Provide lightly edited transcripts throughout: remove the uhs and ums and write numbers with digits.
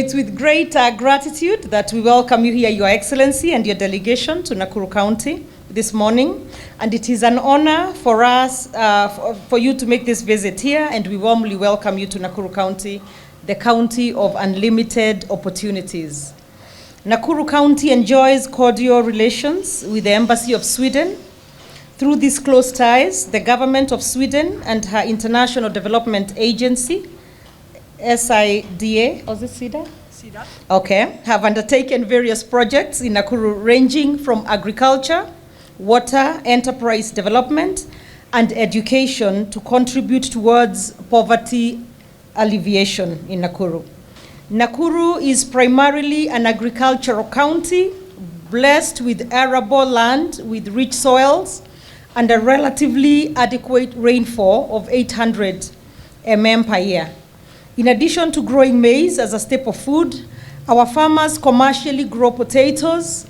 It's with great gratitude that we welcome you here, Your Excellency, and your delegation to Nakuru County this morning. And it is an honor for us, for you to make this visit here, and we warmly welcome you to Nakuru County, the county of unlimited opportunities. Nakuru County enjoys cordial relations with the Embassy of Sweden. Through these close ties, the government of Sweden and her International Development Agency, SIDA, was it SIDA? SIDA. Okay, have undertaken various projects in Nakuru ranging from agriculture, water, enterprise development, and education to contribute towards poverty alleviation in Nakuru. Nakuru is primarily an agricultural county, blessed with arable land with rich soils and a relatively adequate rainfall of 800 mm per year. In addition to growing maize as a staple food, our farmers commercially grow potatoes,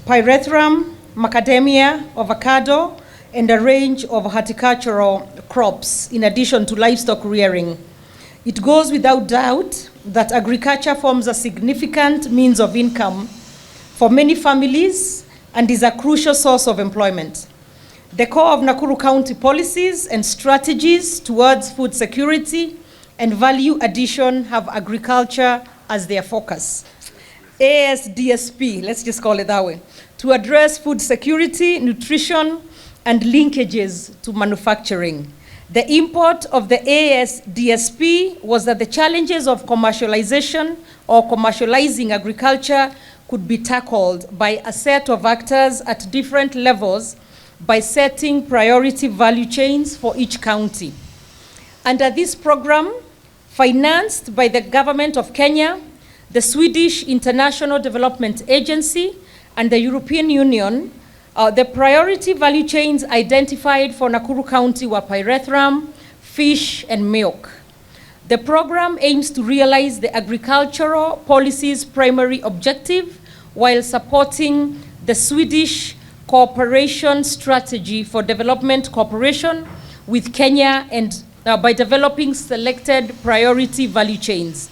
pyrethrum, macadamia, avocado, and a range of horticultural crops, in addition to livestock rearing. It goes without doubt that agriculture forms a significant means of income for many families and is a crucial source of employment. The core of Nakuru County policies and strategies towards food security and value addition have agriculture as their focus. ASDSP, let's just call it that way, to address food security, nutrition, and linkages to manufacturing. The import of the ASDSP was that the challenges of commercialization or commercializing agriculture could be tackled by a set of actors at different levels by setting priority value chains for each county. Under this program, financed by the government of Kenya, the Swedish International Development Agency, and the European Union, the priority value chains identified for Nakuru County were pyrethrum, fish, and milk. The program aims to realize the agricultural policy's primary objective while supporting the Swedish cooperation strategy for development cooperation with Kenya and by developing selected priority value chains.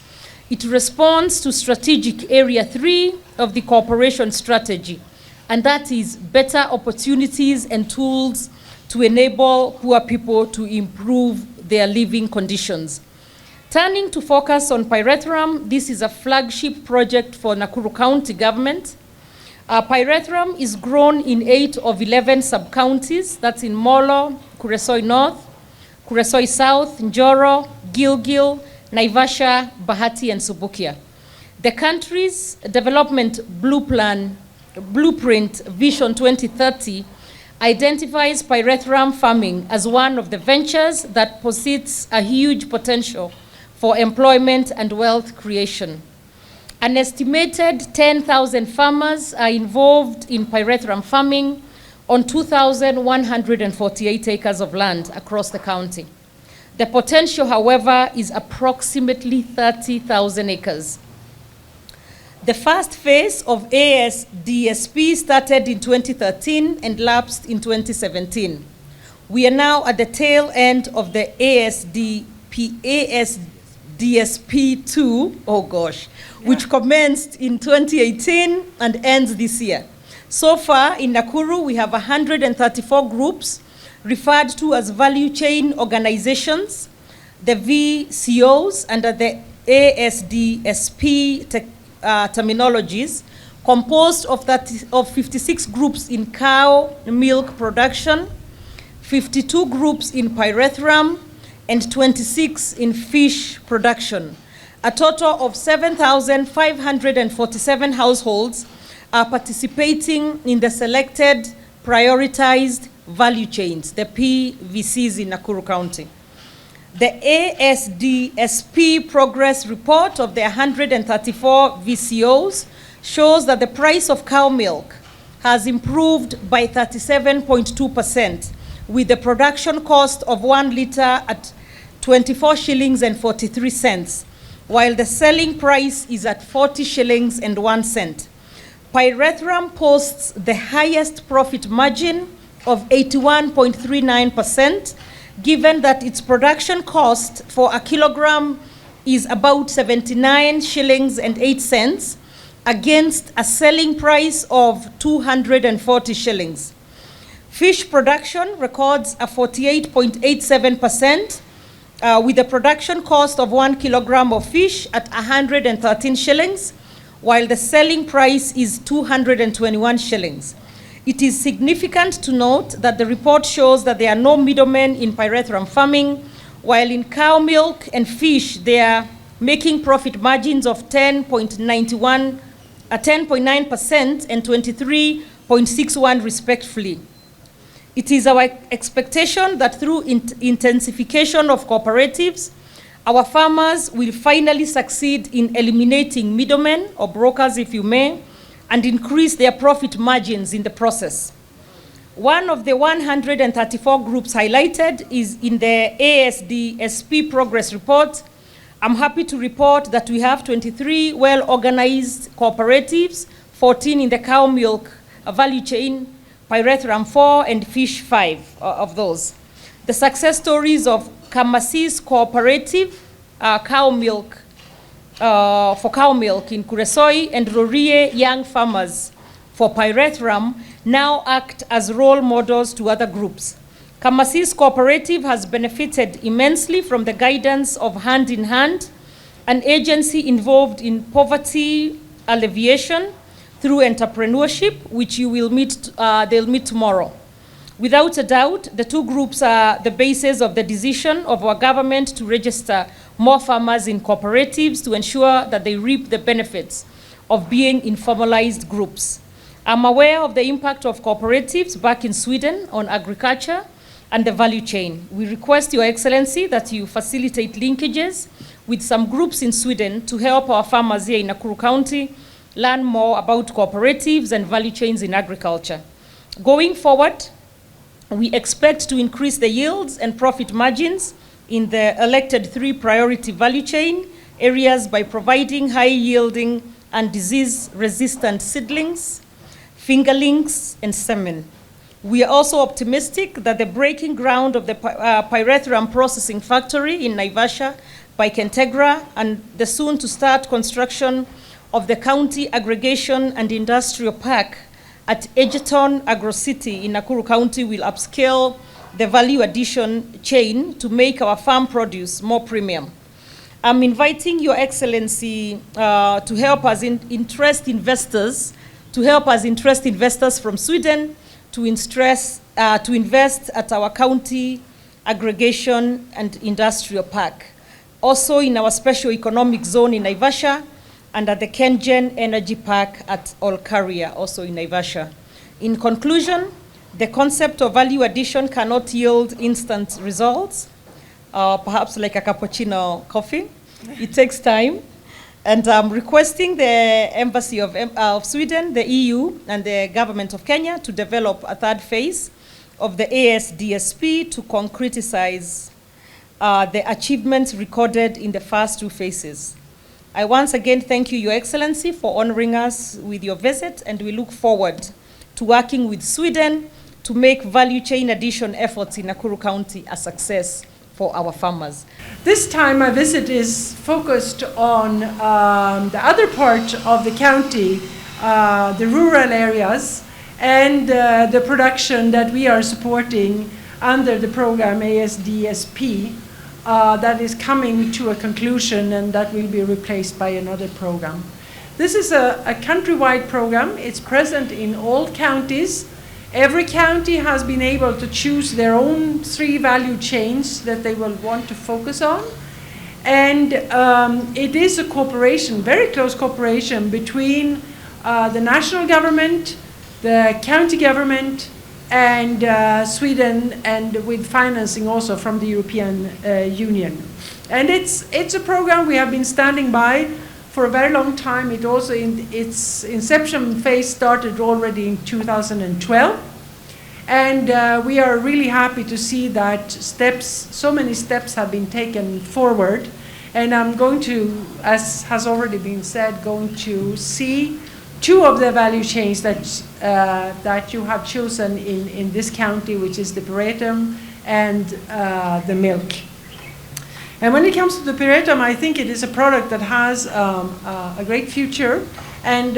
It responds to strategic area 3 of the cooperation strategy, and that is better opportunities and tools to enable poor people to improve their living conditions. Turning to focus on pyrethrum, this is a flagship project for Nakuru County government. Pyrethrum is grown in 8 of 11 sub-counties, that's in Molo, Kuresoi North, Kuresoi South, Njoro, Gilgil, Naivasha, Bahati, and Subukia. The country's development blueprint Vision 2030 identifies pyrethrum farming as one of the ventures that possesses a huge potential for employment and wealth creation. An estimated 10,000 farmers are involved in pyrethrum farming on 2,148 acres of land across the county. The potential, however, is approximately 30,000 acres. The first phase of ASDSP started in 2013 and lapsed in 2017. We are now at the tail end of the ASDSP2, which commenced in 2018 and ends this year. So far in Nakuru, we have 134 groups referred to as value chain organizations, the VCOs under the ASDSP terminologies, composed of 56 groups in cow milk production, 52 groups in pyrethrum, and 26 in fish production. A total of 7,547 households are participating in the selected prioritized value chains, the PVCs in Nakuru County. The ASDSP progress report of the 134 VCOs shows that the price of cow milk has improved by 37.2%, with the production cost of 1 liter at 24 shillings and 43 cents, while the selling price is at 40 shillings and 1 cent. Pyrethrum posts the highest profit margin of 81.39%, given that its production cost for a kilogram is about 79 shillings and 8 cents against a selling price of 240 shillings. Fish production records a 48.87%, with a production cost of 1 kilogram of fish at 113 shillings, while the selling price is 221 shillings. It is significant to note that the report shows that there are no middlemen in pyrethrum farming, while in cow milk and fish, they are making profit margins of 10.9% and 23.61 respectively. It is our expectation that through intensification of cooperatives, our farmers will finally succeed in eliminating middlemen, or brokers if you may, and increase their profit margins in the process. One of the 134 groups highlighted is in the ASDSP progress report. I'm happy to report that we have 23 well-organized cooperatives, 14 in the cow milk value chain, pyrethrum 4, and fish 5 of those. The success stories of Kamasi's cooperative cow milk for cow milk in Kuresoi and Rorie young farmers for pyrethrum now act as role models to other groups. Kamasi's cooperative has benefited immensely from the guidance of Hand in Hand, an agency involved in poverty alleviation through entrepreneurship, which you will meet, they'll meet tomorrow. Without a doubt, the two groups are the basis of the decision of our government to register more farmers in cooperatives to ensure that they reap the benefits of being in formalized groups. I'm aware of the impact of cooperatives back in Sweden on agriculture and the value chain. We request Your Excellency that you facilitate linkages with some groups in Sweden to help our farmers here in Nakuru County learn more about cooperatives and value chains in agriculture. Going forward, we expect to increase the yields and profit margins in the elected 3 priority value chain areas by providing high-yielding and disease-resistant seedlings, fingerlings, and semen. We are also optimistic that the breaking ground of the pyrethrum processing factory in Naivasha by Kentegra and the soon-to-start construction of the County Aggregation and Industrial Park at Edgerton Agro City in Nakuru County will upscale the value addition chain to make our farm produce more premium. I'm inviting Your Excellency to help us interest investors from Sweden to invest at our County Aggregation and Industrial Park, also in our Special Economic Zone in Naivasha, and at the Kengen Energy Park at Olkaria, also in Naivasha. In conclusion, the concept of value addition cannot yield instant results, perhaps like a cappuccino coffee. It takes time. And I'm requesting the Embassy of Sweden, the EU, and the Government of Kenya to develop a 3rd phase of the ASDSP to concretize the achievements recorded in the first 2 phases. I once again thank you, Your Excellency, for honoring us with your visit, and we look forward to working with Sweden to make value chain addition efforts in Nakuru County a success for our farmers. This time my visit is focused on the other part of the county, the rural areas, and the production that we are supporting under the program ASDSP that is coming to a conclusion and that will be replaced by another program. This is a countrywide program. It's present in all counties. Every county has been able to choose their own 3 value chains that they will want to focus on. And it is a cooperation, very close cooperation between the national government, the county government, and Sweden, and with financing also from the European Union. And it's a program we have been standing by for a very long time. It also, in its inception phase, started already in 2012. And we are really happy to see that so many steps have been taken forward. And I'm going to, as has already been said, going to see 2 of the value chains that you have chosen in this county, which is the pyrethrum and the milk. And when it comes to the Pyretum, I think it is a product that has a great future. And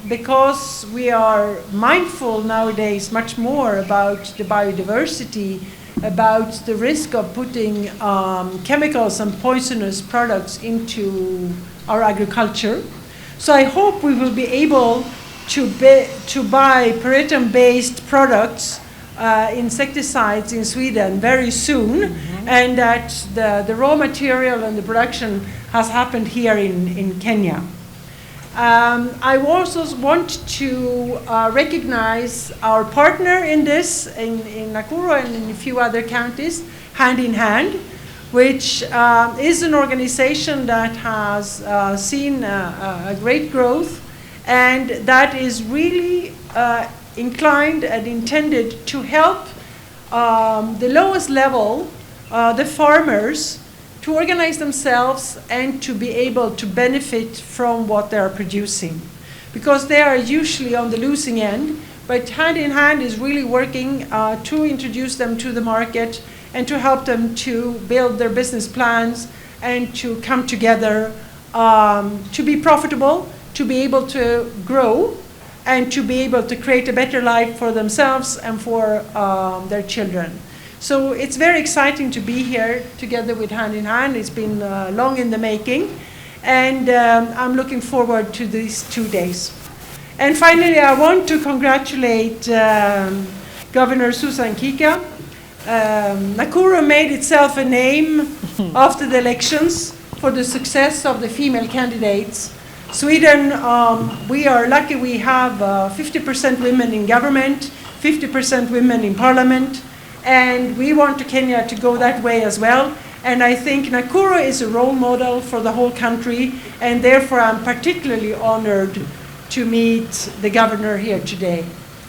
because we are mindful nowadays much more about the biodiversity, about the risk of putting chemicals and poisonous products into our agriculture. So I hope we will be able to buy Pyretum-based products, insecticides in Sweden very soon, and that the raw material and the production has happened here in Kenya. I also want to recognize our partner in this, in Nakuru and in a few other counties, Hand in Hand, which is an organization that has seen a great growth, and that is really inclined and intended to help the lowest level, the farmers, to organize themselves and to be able to benefit from what they are producing. Because they are usually on the losing end, but Hand in Hand is really working to introduce them to the market and to help them to build their business plans and to come together to be profitable, to be able to grow, and to be able to create a better life for themselves and for their children. So it's very exciting to be here together with Hand in Hand. It's been long in the making, and I'm looking forward to these 2 days. And finally, I want to congratulate Governor Susan Kika. Nakuru made itself a name after the elections for the success of the female candidates. Sweden, we are lucky we have 50% women in government, 50% women in parliament, and we want Kenya to go that way as well. And I think Nakuru is a role model for the whole country, and therefore I'm particularly honored to meet the governor here today.